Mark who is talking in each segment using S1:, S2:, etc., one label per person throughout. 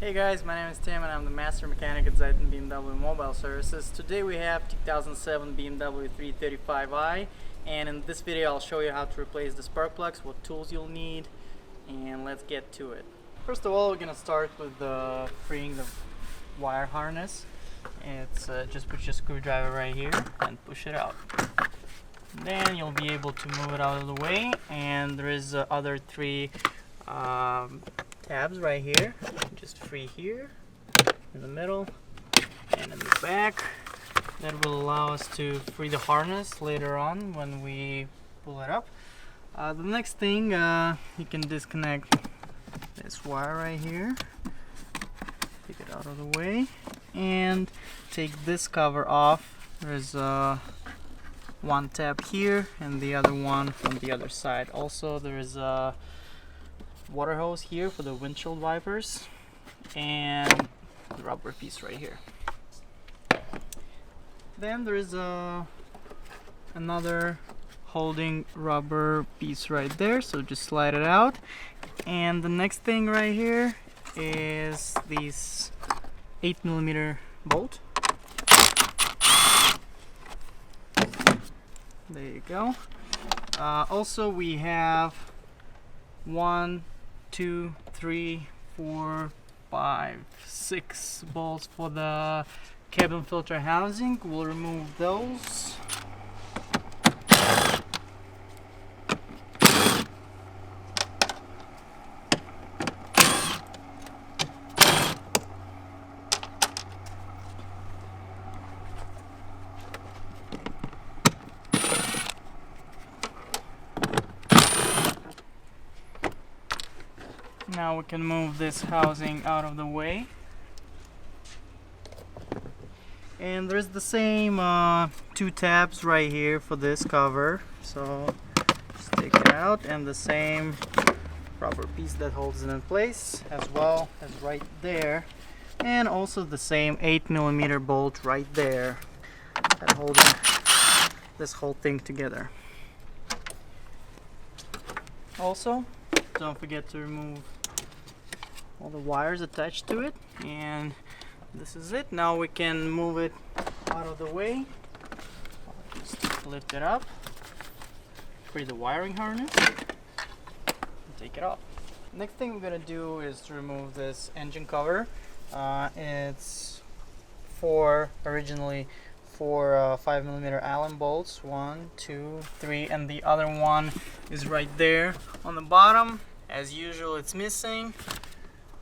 S1: Hey guys, my name is Tim and I'm the Master Mechanic at Zeiten BMW Mobile Services. Today we have 2007 BMW 335i, and in this video I'll show you how to replace the spark plugs, what tools you'll need, and let's get to it. First of all, we're gonna start with freeing the wire harness. It's just put your screwdriver right here and push it out. Then you'll be able to move it out of the way, and there is other three tabs right here. Just free here, in the middle, and in the back. That will allow us to free the harness later on when we pull it up. The next thing, you can disconnect this wire right here, take it out of the way, and take this cover off. There's one tab here and the other one from the other side. Also, there is a water hose here for the windshield wipers and the rubber piece right here. Then there is another holding rubber piece right there, so just slide it out. And the next thing right here is this 8mm bolt. There you go. Also we have 1, 2, 3, 4, 5, 6 bolts for the cabin filter housing. We'll remove those. Now we can move this housing out of the way. And there's the same two tabs right here for this cover. So just take it out, and the same rubber piece that holds it in place as well as right there. And also the same 8mm bolt right there that holding this whole thing together. Also, don't forget to remove all the wires attached to it, and this is it. Now we can move it out of the way. Just lift it up, free the wiring harness, and take it off. Next thing we're gonna do is to remove this engine cover. It's originally four 5mm Allen bolts, 1, 2, 3, and the other one is right there on the bottom. As usual, it's missing,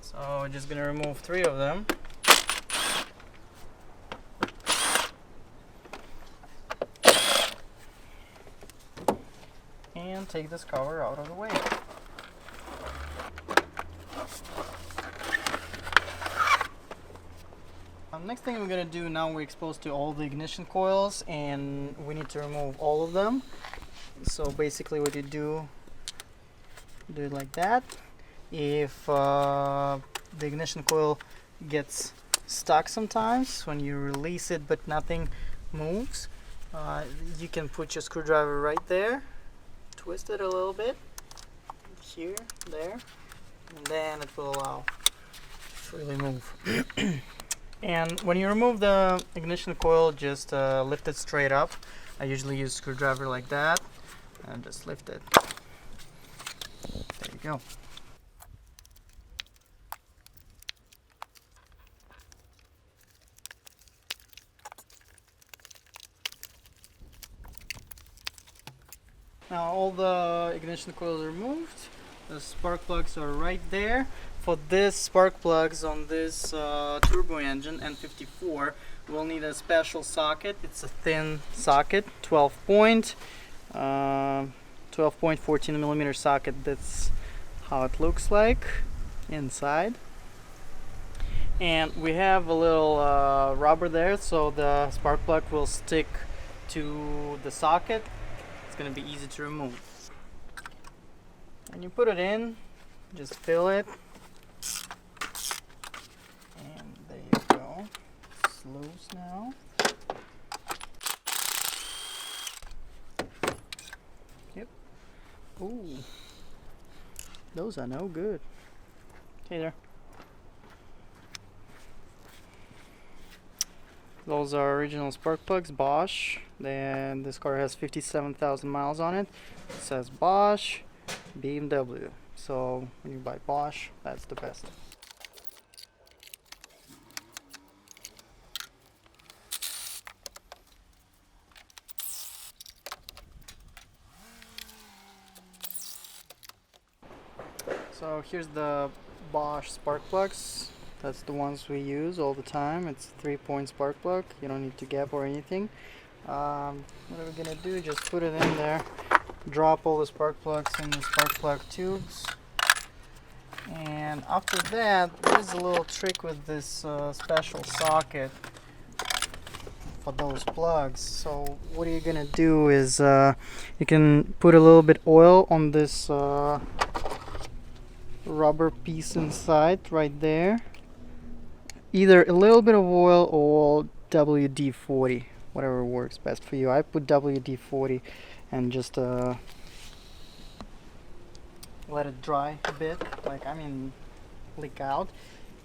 S1: so we're just gonna remove 3 of them. And take this cover out of the way. Next thing we're gonna do, now we're exposed to all the ignition coils and we need to remove all of them. So basically what you do it like that. If the ignition coil gets stuck sometimes when you release it but nothing moves, you can put your screwdriver right there, twist it a little bit, here, there, and then it will allow to freely move. And when you remove the ignition coil, just lift it straight up. I usually use a screwdriver like that, and just lift it. There you go. Now all the ignition coils are removed. The spark plugs are right there. For this spark plugs on this turbo engine N54, we'll need a special socket. It's a thin socket, 14mm socket. That's how it looks like inside. And we have a little rubber there, so the spark plug will stick to the socket. It's going to be easy to remove. When you put it in, just fill it, and there you go. It's loose now. Yep. Ooh, those are no good. Hey there. Those are original spark plugs, Bosch. Then this car has 57,000 miles on it. It says Bosch, BMW. So when you buy Bosch, that's the best. So here's the Bosch spark plugs. That's the ones we use all the time. It's a 3-point spark plug. You don't need to gap or anything. What are we gonna do? Just put it in there. Drop all the spark plugs in the spark plug tubes. And after that, there's a little trick with this special socket for those plugs. So what you're gonna do is you can put a little bit oil on this rubber piece inside right there. Either a little bit of oil or WD-40, whatever works best for you. I put WD-40 and just let it dry a bit, leak out.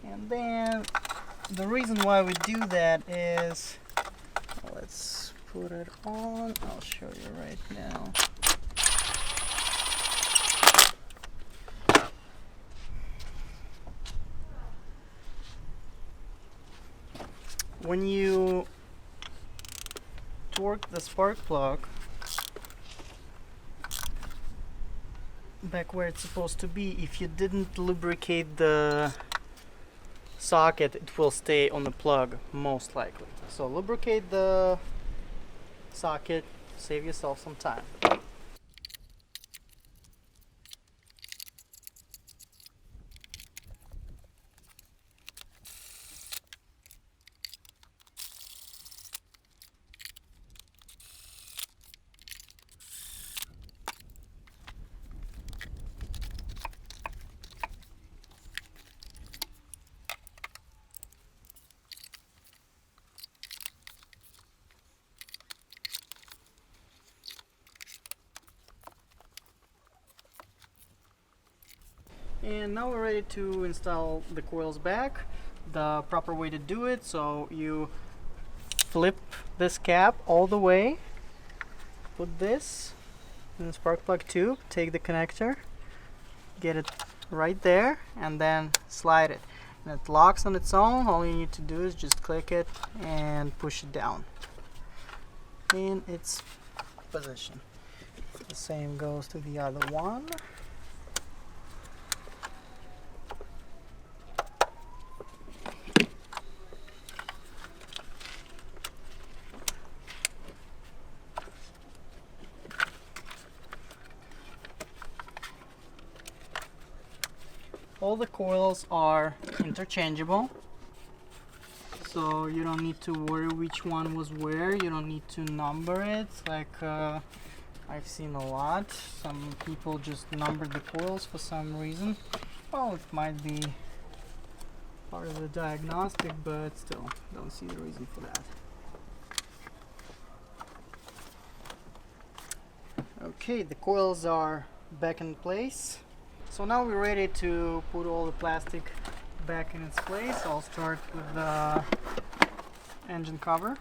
S1: And then the reason why we do that is, let's put it on. I'll show you right now. When you torque the spark plug back where it's supposed to be, if you didn't lubricate the socket, it will stay on the plug most likely. So lubricate the socket, save yourself some time. And now we're ready to install the coils back. The proper way to do it, so you flip this cap all the way, put this in the spark plug tube, take the connector, get it right there, and then slide it. And it locks on its own. All you need to do is just click it and push it down in its position. The same goes to the other one. All the coils are interchangeable, so you don't need to worry which one was where. You don't need to number it like I've seen a lot. Some people just number the coils for some reason. Well, it might be part of the diagnostic, but still, don't see the reason for that. Okay, the coils are back in place. So now we're ready to put all the plastic back in its place. I'll start with the engine cover.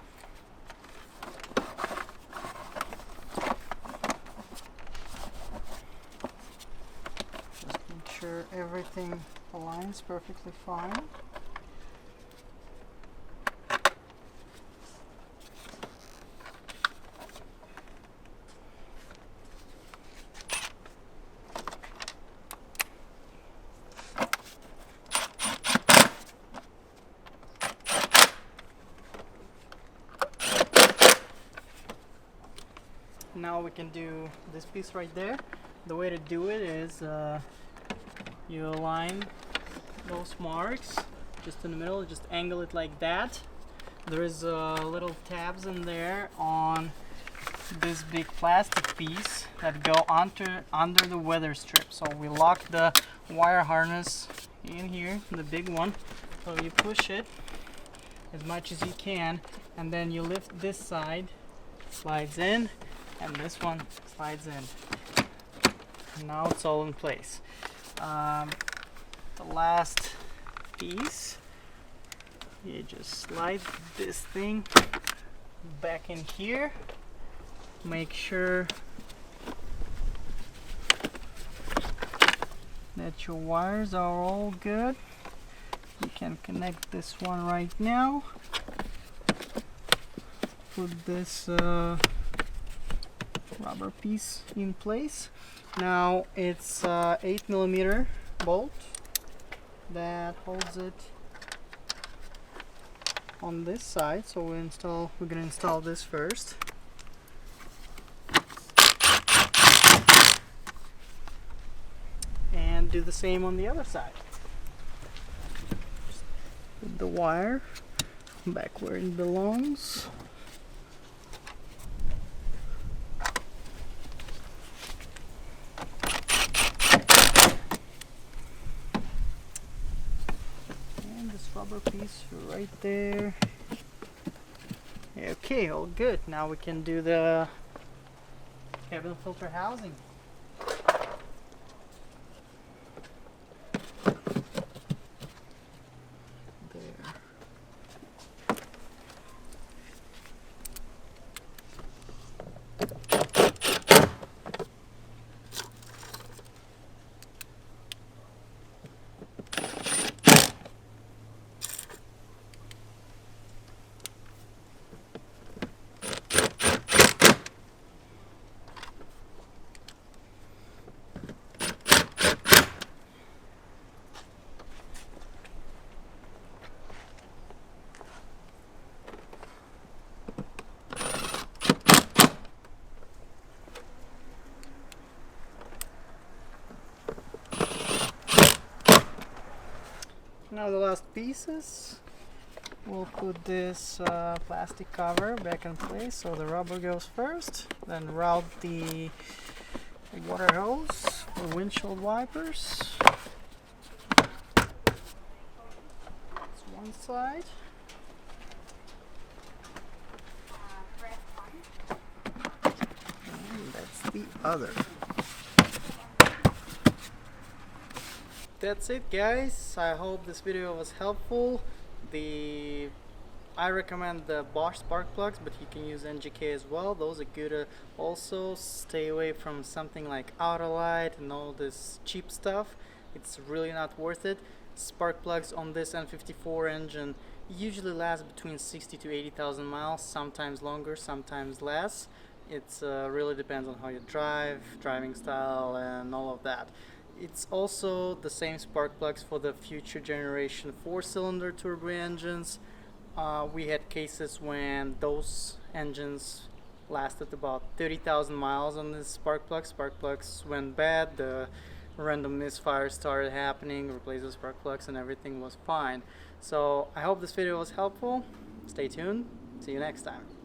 S1: Just make sure everything aligns perfectly fine. Now we can do this piece right there. The way to do it is you align those marks just in the middle, just angle it like that. There is little tabs in there on this big plastic piece that go under the weather strip. So we lock the wire harness in here, the big one. So you push it as much as you can, and then you lift this side, slides in, and this one slides in. Now it's all in place. The last piece You just slide this thing back in here. Make sure that your wires are all good. You can connect this one right now. Put this rubber piece in place. Now it's 8mm bolt that holds it on this side. So we're gonna install this first. And do the same on the other side. Just put the wire back where it belongs. And this rubber piece right there. Okay, all good. Now we can do the cabin filter housing. Now the last pieces, we'll put this plastic cover back in place. So the rubber goes first, then route the water hose for windshield wipers. That's one side. And that's the other. That's it, guys. I hope this video was helpful. I recommend the Bosch spark plugs, but you can use NGK as well. Those are good. Also, stay away from something like Autolite and all this cheap stuff. It's really not worth it. Spark plugs on this N54 engine usually last between 60 to 80,000 miles, sometimes longer, sometimes less. It really depends on how you drive, driving style, and all of that. It's also the same spark plugs for the future generation 4-cylinder turbo engines. We had cases when those engines lasted about 30,000 miles on this spark plug. Spark plugs went bad, the random misfires started happening, replaced the spark plugs, and everything was fine. So I hope this video was helpful. Stay tuned. See you next time.